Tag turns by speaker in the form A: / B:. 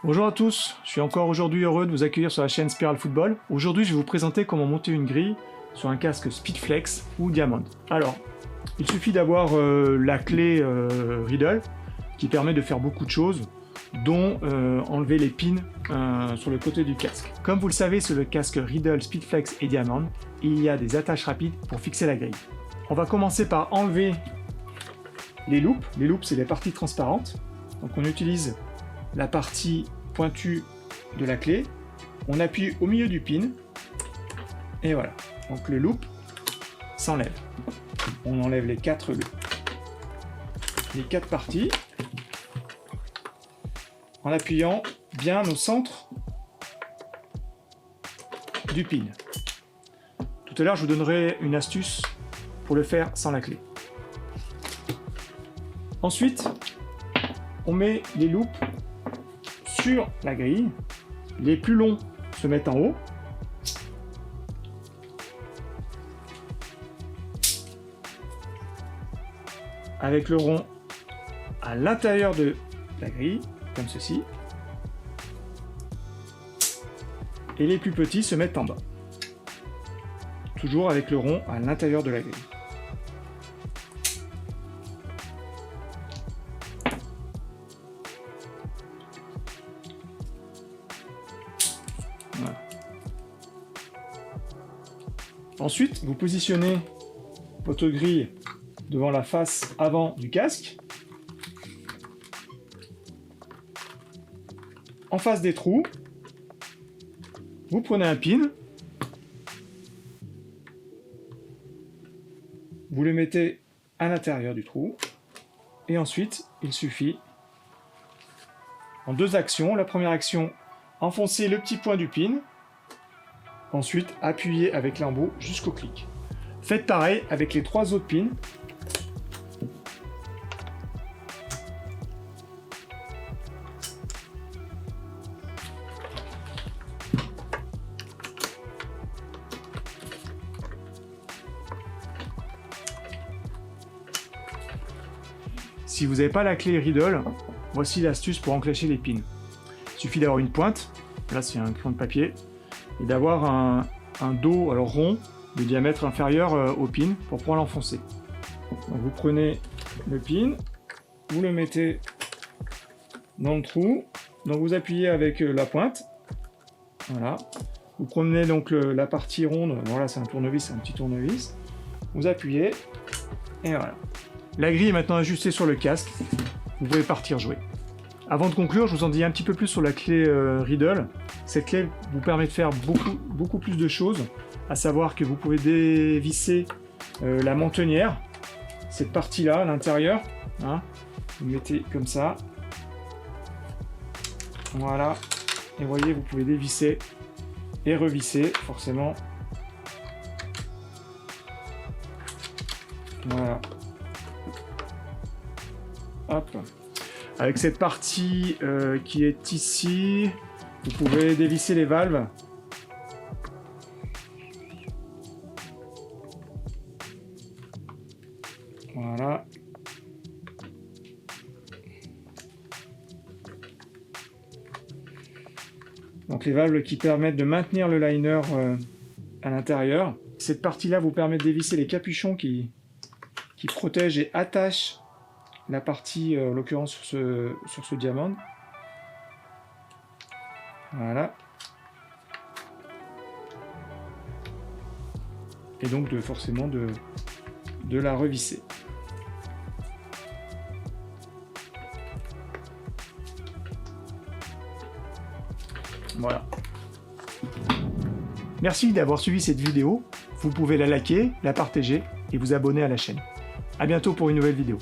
A: Bonjour à tous, je suis encore aujourd'hui heureux de vous accueillir sur la chaîne Spiral Football. Aujourd'hui, je vais vous présenter comment monter une grille sur un casque Speedflex ou Diamond. Alors, il suffit d'avoir la clé Riddle qui permet de faire beaucoup de choses, dont enlever les pins sur le côté du casque. Comme vous le savez, sur le casque Riddle, Speedflex et Diamond, il y a des attaches rapides pour fixer la grille. On va commencer par enlever les loupes. Les loupes, c'est les parties transparentes. Donc on utilise la partie pointue de la clé, on appuie au milieu du pin, et voilà. Donc le loop s'enlève. On enlève les quatre parties, en appuyant bien au centre du pin. Tout à l'heure, je vous donnerai une astuce pour le faire sans la clé. Ensuite, on met les loops sur la grille. Les plus longs se mettent en haut. Avec le rond à l'intérieur de la grille, comme ceci. Et les plus petits se mettent en bas. Toujours avec le rond à l'intérieur de la grille. Voilà. Ensuite, vous positionnez votre grille devant la face avant du casque, en face des trous. Vous prenez un pin, vous le mettez à l'intérieur du trou, et ensuite il suffit en deux actions. La première action, enfoncer le petit point du pin, ensuite appuyer avec l'embout jusqu'au clic. Faites pareil avec les trois autres pins. Si vous n'avez pas la clé Riddle, voici l'astuce pour enclencher les pins. Il suffit d'avoir une pointe, là c'est un crayon de papier, et d'avoir un dos alors rond de diamètre inférieur au pin pour pouvoir l'enfoncer. Donc vous prenez le pin, vous le mettez dans le trou, donc vous appuyez avec la pointe, voilà. Vous prenez donc la partie ronde, voilà c'est un tournevis, c'est un petit tournevis, vous appuyez, et voilà. La grille est maintenant ajustée sur le casque, vous pouvez partir jouer. Avant de conclure, je vous en dis un petit peu plus sur la clé Riddle. Cette clé vous permet de faire beaucoup plus de choses, à savoir que vous pouvez dévisser la mentonnière, cette partie-là à l'intérieur, hein, vous mettez comme ça, voilà, et vous voyez, vous pouvez dévisser et revisser, forcément, voilà. Hop. Avec cette partie qui est ici, vous pouvez dévisser les valves. Voilà. Donc les valves qui permettent de maintenir le liner à l'intérieur. Cette partie-là vous permet de dévisser les capuchons qui protègent et attachent la partie, en l'occurrence sur ce diamant. Voilà. Et donc forcément de la revisser. Voilà. Merci d'avoir suivi cette vidéo. Vous pouvez la liker, la partager et vous abonner à la chaîne. À bientôt pour une nouvelle vidéo.